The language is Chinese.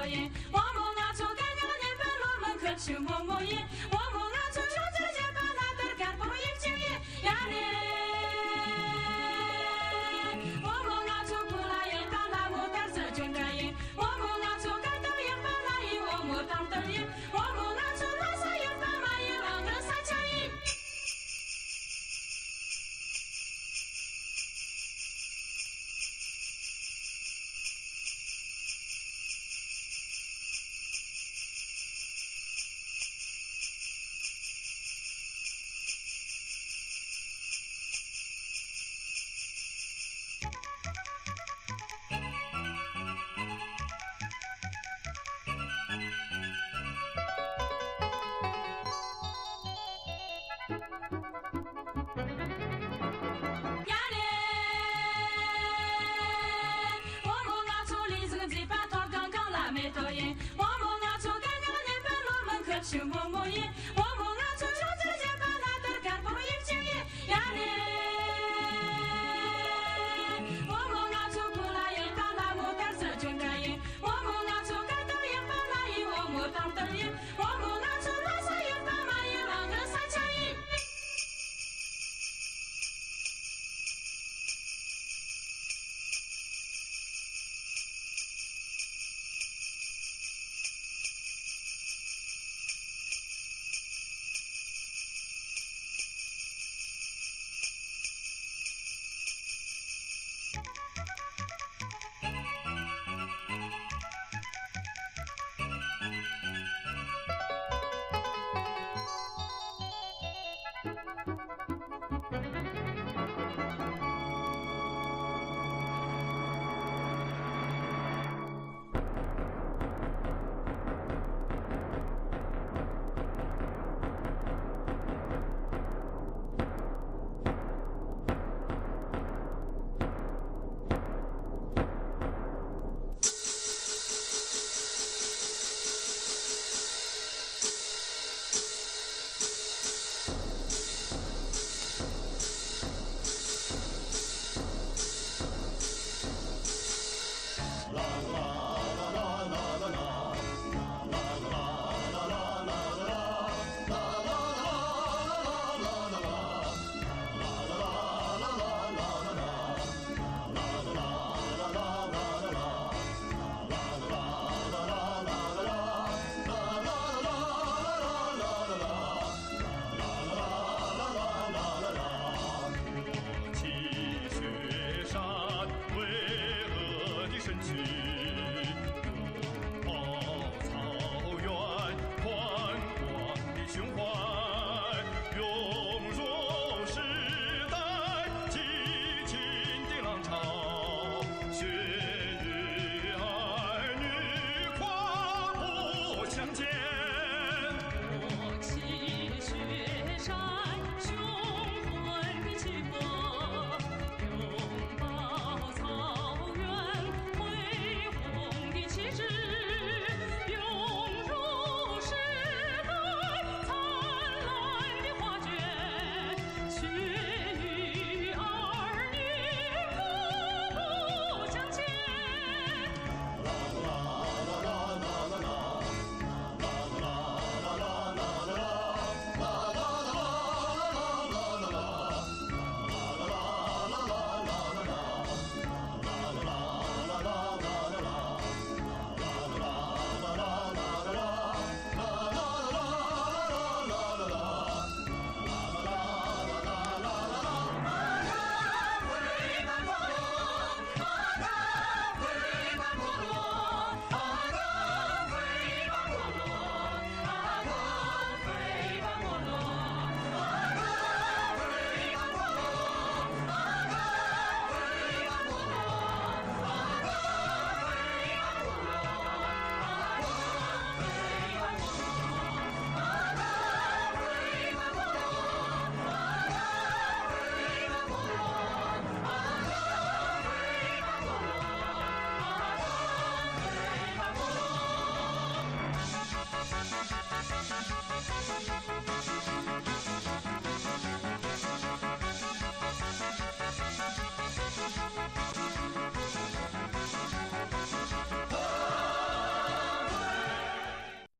耶，我们啊就干干年半罗门可去摸摸耶，我们啊就说这些把那德干不一经耶呀嘞，我们啊就不来耶，打那木蛋子就干耶，我们啊就干到耶把那耶，我们当的耶，我们啊就拉萨耶把马耶让个三千耶。去摸摸耶，我们啊就说这些把那德干不一经耶呀嘞，我们啊就不来耶，打那木蛋子就干耶，我们啊就干到耶把那耶，我们当的耶，我们啊就拉萨耶把马耶让个三千耶。